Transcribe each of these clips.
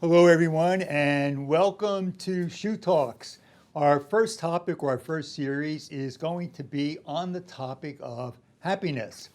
Hello, everyone, and welcome to SHU Talks. Our first topic, or our first series, is going to be on the topic of happiness.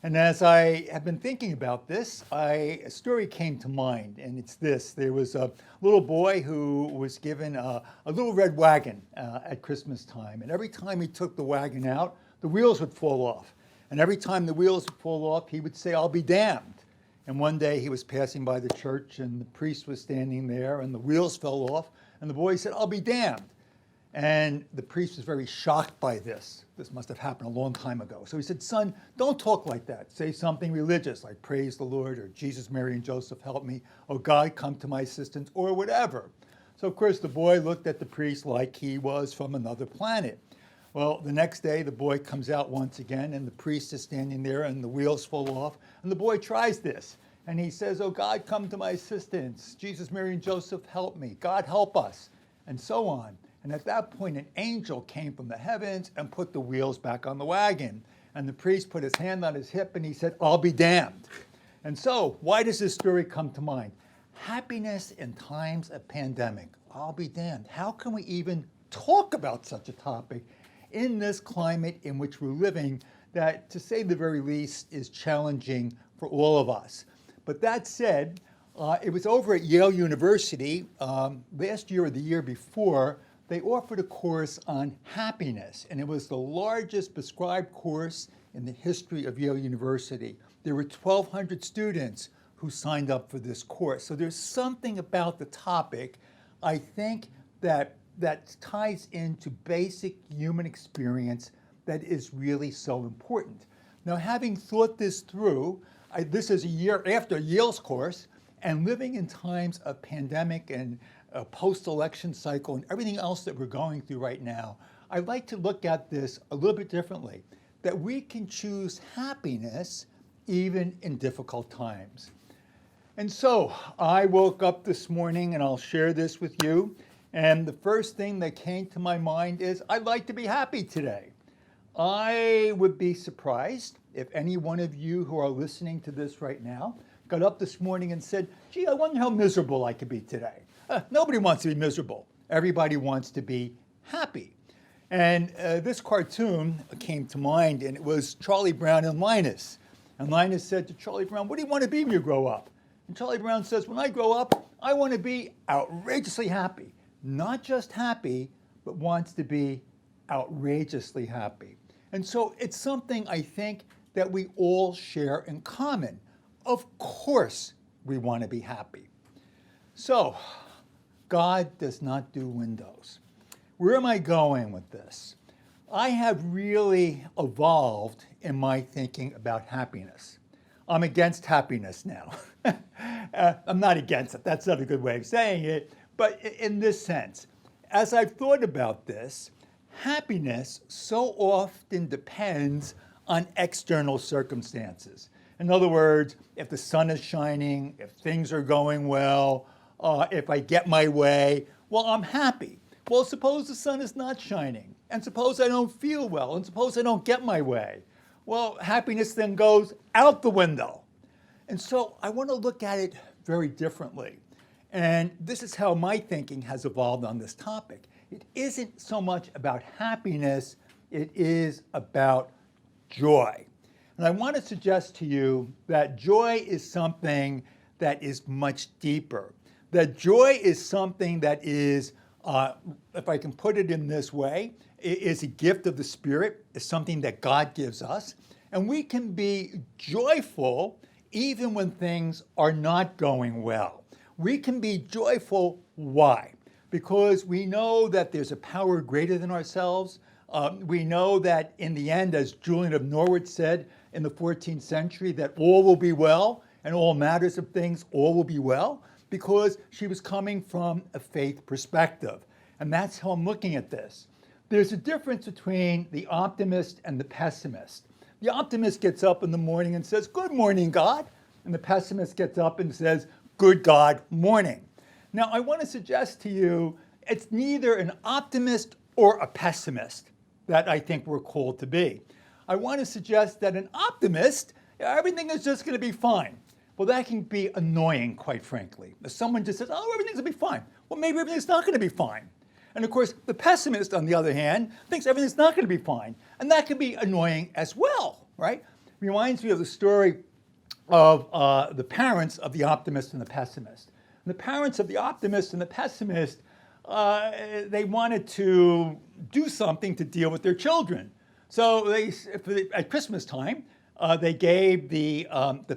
And as I have been thinking about this, a story came to mind, and it's this. There was a little boy who was given a little red wagon at Christmas time, and every time he took the wagon out, the wheels would fall off. And every time the wheels would fall off, he would say, "I'll be damned." And one day he was passing by the church and the priest was standing there and the wheels fell off and the boy said, "I'll be damned." And the priest was very shocked by this. This must have happened a long time ago. So he said, "Son, don't talk like that. Say something religious like praise the Lord or Jesus, Mary, and Joseph help me, or God come to my assistance, or whatever." So of course the boy looked at the priest like he was from another planet. Well, the next day the boy comes out once again and the priest is standing there and the wheels fall off and the boy tries this and he says, "Oh God, come to my assistance. Jesus, Mary, and Joseph help me. God help us," and so on. And at that point an angel came from the heavens and put the wheels back on the wagon. And the priest put his hand on his hip and he said, "I'll be damned." And so why does this story come to mind? Happiness in times of pandemic. I'll be damned. How can we even talk about such a topic in this climate in which we're living that, to say the very least, is challenging for all of us? But that said, it was over at Yale University last year or the year before, they offered a course on happiness, and it was the largest prescribed course in the history of Yale University. There were 1,200 students who signed up for this course. So there's something about the topic, I think, that ties into basic human experience that is really so important. Now, having thought this through, this is a year after Yale's course, and living in times of pandemic and a post-election cycle and everything else that we're going through right now, I'd like to look at this a little bit differently, that we can choose happiness even in difficult times. And so I woke up this morning, and I'll share this with you, and the first thing that came to my mind is I'd like to be happy today. I would be surprised if any one of you who are listening to this right now got up this morning and said, "Gee, I wonder how miserable I could be today." Nobody wants to be miserable. Everybody wants to be happy. And this cartoon came to mind, and it was Charlie Brown and Linus. And Linus said to Charlie Brown, "What do you want to be when you grow up?" And Charlie Brown says, "When I grow up, I want to be outrageously happy." Not just happy, but wants to be outrageously happy. And so it's something I think that we all share in common. Of course we want to be happy. So God does not do windows. Where am I going with this? I have really evolved in my thinking about happiness. I'm against happiness now. I'm not against it. That's not a good way of saying it. But in this sense, as I've thought about this, happiness so often depends on external circumstances. In other words, if the sun is shining, if things are going well, if I get my way, well, I'm happy. Well, suppose the sun is not shining, and suppose I don't feel well, and suppose I don't get my way. Well, happiness then goes out the window. And so I want to look at it very differently. And this is how my thinking has evolved on this topic. It isn't so much about happiness, it is about joy. And I want to suggest to you that joy is something that is much deeper. That joy is something that is, if I can put it in this way, it is a gift of the Spirit, it's something that God gives us. And we can be joyful even when things are not going well. We can be joyful. Why? Because we know that there's a power greater than ourselves. We know that in the end, as Julian of Norwich said in the 14th century, that all will be well, and all matters of things, all will be well, because she was coming from a faith perspective. And that's how I'm looking at this. There's a difference between the optimist and the pessimist. The optimist gets up in the morning and says, "Good morning, God." And the pessimist gets up and says, "Good God, morning." Now, I want to suggest to you, it's neither an optimist or a pessimist that I think we're called to be. I want to suggest that an optimist, everything is just going to be fine. Well, that can be annoying, quite frankly. If someone just says, oh, everything's going to be fine. Well, maybe everything's not going to be fine. And of course, the pessimist, on the other hand, thinks everything's not going to be fine. And that can be annoying as well, right? It reminds me of the story of the parents of the optimist and the pessimist. And the parents of the optimist and the pessimist, they wanted to do something to deal with their children. So at Christmas time, they gave the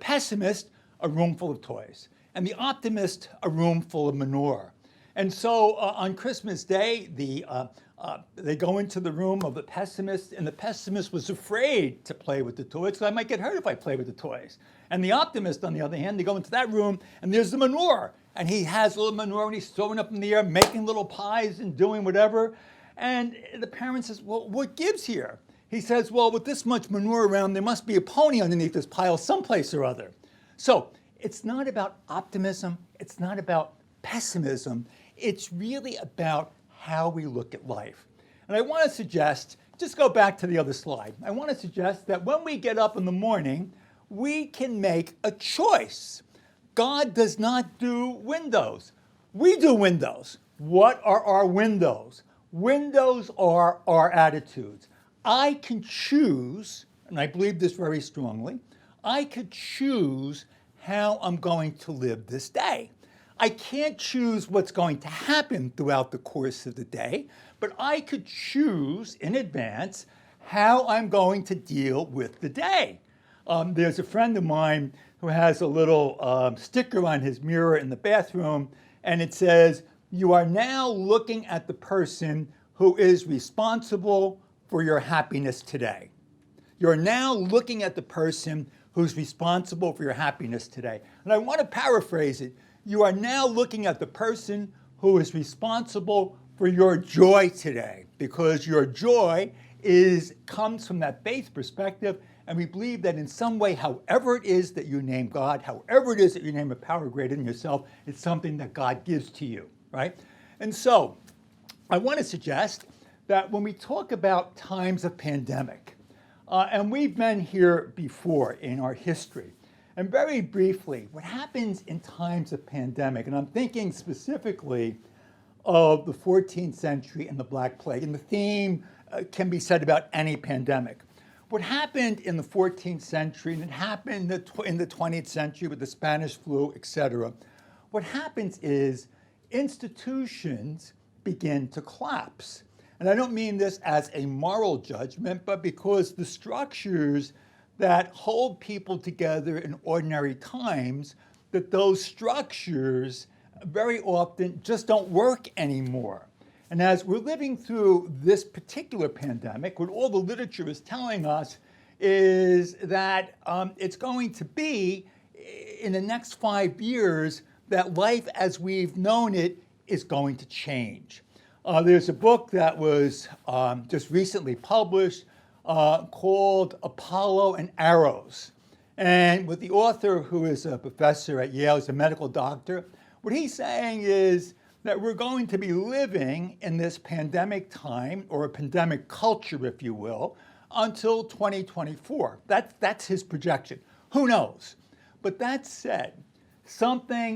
pessimist a room full of toys, and the optimist a room full of manure. And so on Christmas Day, they go into the room of the pessimist, and the pessimist was afraid to play with the toys, because I might get hurt if I play with the toys. And the optimist, on the other hand, they go into that room, and there's the manure. And he has a little manure, and he's throwing up in the air, making little pies and doing whatever. And the parent says, well, what gives here? He says, well, with this much manure around, there must be a pony underneath this pile someplace or other. So it's not about optimism. It's not about pessimism. It's really about how we look at life. And I want to suggest, just go back to the other slide. I want to suggest that when we get up in the morning, we can make a choice. God does not do windows. We do windows. What are our windows? Windows are our attitudes. I can choose, and I believe this very strongly, I could choose how I'm going to live this day. I can't choose what's going to happen throughout the course of the day, but I could choose in advance how I'm going to deal with the day. There's a friend of mine who has a little sticker on his mirror in the bathroom, and it says, you are now looking at the person who is responsible for your happiness today. You're now looking at the person who's responsible for your happiness today. And I want to paraphrase it. You are now looking at the person who is responsible for your joy today, because your joy comes from that faith perspective, and we believe that in some way, however it is that you name God, however it is that you name a power greater than yourself, it's something that God gives to you, right? And so I want to suggest that when we talk about times of pandemic, and we've been here before in our history, and very briefly, what happens in times of pandemic, and I'm thinking specifically of the 14th century and the Black Plague, and the theme can be said about any pandemic. What happened in the 14th century, and it happened in the 20th century with the Spanish flu, etc., what happens is institutions begin to collapse. And I don't mean this as a moral judgment, but because the structures that hold people together in ordinary times, that those structures very often just don't work anymore. And as we're living through this particular pandemic, what all the literature is telling us is that it's going to be, in the next 5 years, that life as we've known it is going to change. There's a book that was just recently published called Apollo and Arrows. And with the author, who is a professor at Yale, he's a medical doctor, what he's saying is that we're going to be living in this pandemic time, or a pandemic culture, if you will, until 2024. That's his projection. Who knows? But that said,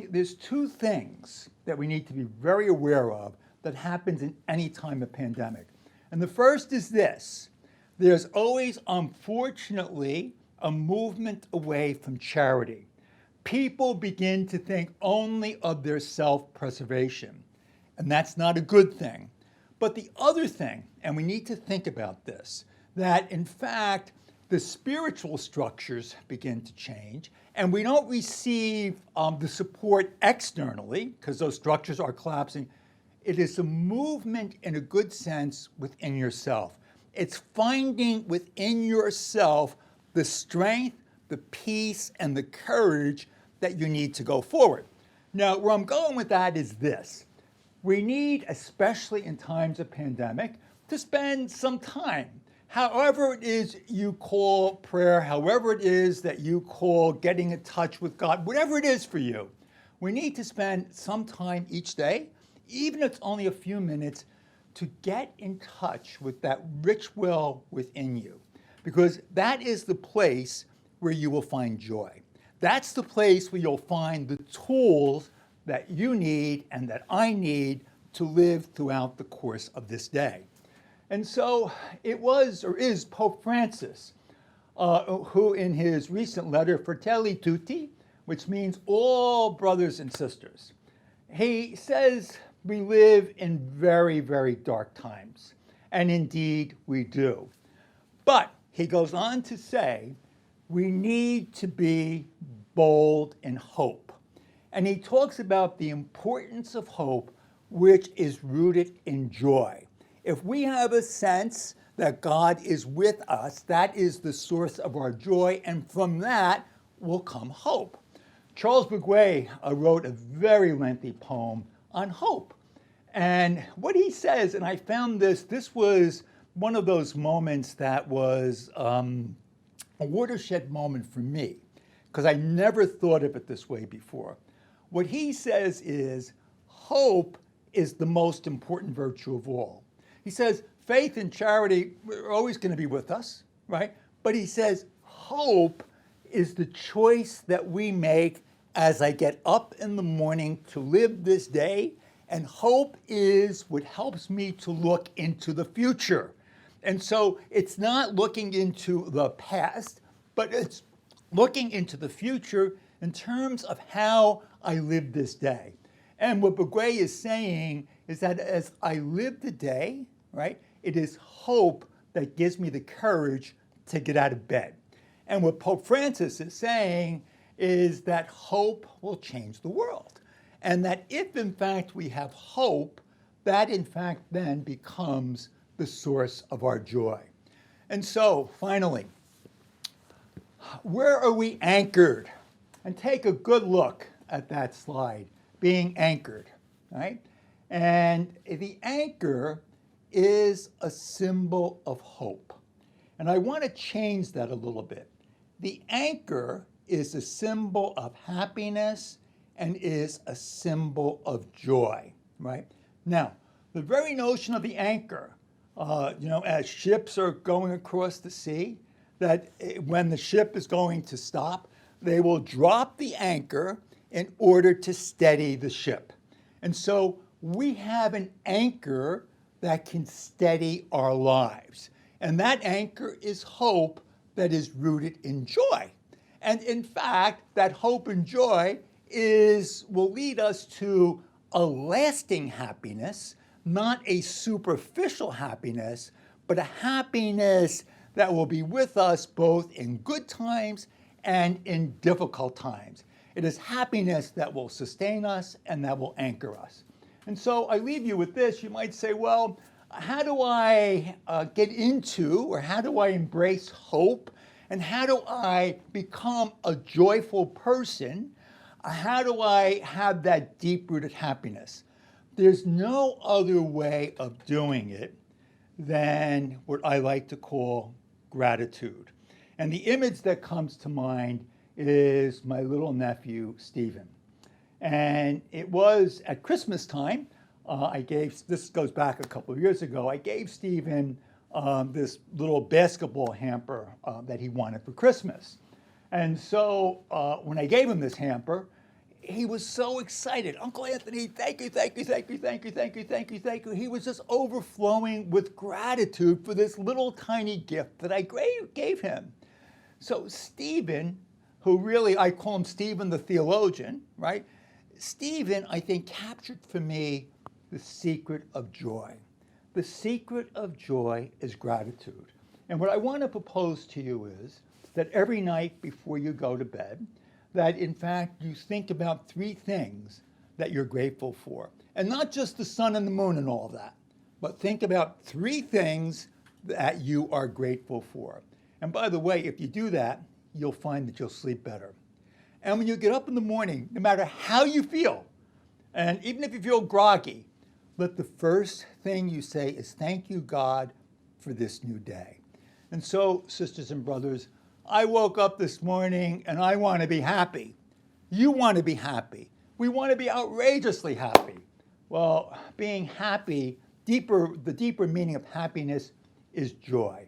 there's two things that we need to be very aware of that happens in any time of pandemic. And the first is this: there's always, unfortunately, a movement away from charity. People begin to think only of their self-preservation, and that's not a good thing. But the other thing, and we need to think about this, that in fact, the spiritual structures begin to change, and we don't receive the support externally, because those structures are collapsing. It is a movement, in a good sense, within yourself. It's finding within yourself the strength, the peace, and the courage that you need to go forward. Now, where I'm going with that is this. We need, especially in times of pandemic, to spend some time. However it is you call prayer, however it is that you call getting in touch with God, whatever it is for you, we need to spend some time each day, even if it's only a few minutes, to get in touch with that rich well within you. Because that is the place where you will find joy. That's the place where you'll find the tools that you need and that I need to live throughout the course of this day. And so it was, or is, Pope Francis, who in his recent letter, Fratelli Tutti, which means all brothers and sisters, he says we live in very, very dark times. And indeed we do. But he goes on to say, we need to be bold in hope. And he talks about the importance of hope, which is rooted in joy. If we have a sense that God is with us, that is the source of our joy, and from that will come hope. Charles Baguette wrote a very lengthy poem on hope. And what he says, and I found this was one of those moments that was a watershed moment for me, because I never thought of it this way before. What he says is, hope is the most important virtue of all. He says, faith and charity are always going to be with us, right? But he says, hope is the choice that we make as I get up in the morning to live this day, and hope is what helps me to look into the future. And so it's not looking into the past, but it's looking into the future in terms of how I live this day. And what Baguette is saying is that as I live the day, right, it is hope that gives me the courage to get out of bed. And what Pope Francis is saying is that hope will change the world. And that if in fact we have hope, that in fact then becomes the source of our joy. And so finally, where are we anchored? And take a good look at that slide, being anchored, right? And the anchor is a symbol of hope. And I want to change that a little bit. The anchor is a symbol of happiness and is a symbol of joy, right? Now, the very notion of the anchor, as ships are going across the sea, that when the ship is going to stop, they will drop the anchor in order to steady the ship. And so we have an anchor that can steady our lives. And that anchor is hope that is rooted in joy. And in fact, that hope and joy will lead us to a lasting happiness, not a superficial happiness, but a happiness that will be with us both in good times and in difficult times. It is happiness that will sustain us and that will anchor us. And so I leave you with this. You might say, well, how do I get into, or how do I embrace hope? And how do I become a joyful person? How do I have that deep-rooted happiness? There's no other way of doing it than what I like to call gratitude. And the image that comes to mind is my little nephew, Stephen. And it was at Christmas time, this goes back a couple of years ago, I gave Stephen this little basketball hamper that he wanted for Christmas. And so when I gave him this hamper, he was so excited. Uncle Anthony, thank you, thank you, thank you, thank you, thank you, thank you, thank you. He was just overflowing with gratitude for this little tiny gift that I gave him. So Stephen, who really, I call him Stephen the theologian, right? Stephen, I think, captured for me the secret of joy. The secret of joy is gratitude. And what I want to propose to you is that every night before you go to bed, that in fact you think about 3 things that you're grateful for. And not just the sun and the moon and all that, but think about 3 things that you are grateful for. And by the way, if you do that, you'll find that you'll sleep better. And when you get up in the morning, no matter how you feel, and even if you feel groggy, let the first thing you say is, thank you, God, for this new day. And so, sisters and brothers, I woke up this morning and I want to be happy. You want to be happy. We want to be outrageously happy. Well, being happy, the deeper meaning of happiness is joy.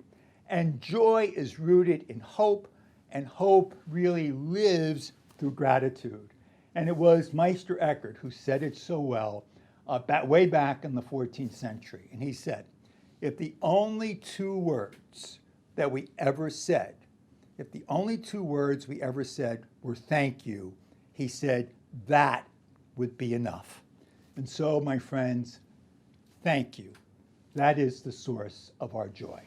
And joy is rooted in hope, and hope really lives through gratitude. And it was Meister Eckhart who said it so well way back in the 14th century. And he said, if the only two words that we ever said, were thank you, he said, that would be enough. And so, my friends, thank you. That is the source of our joy.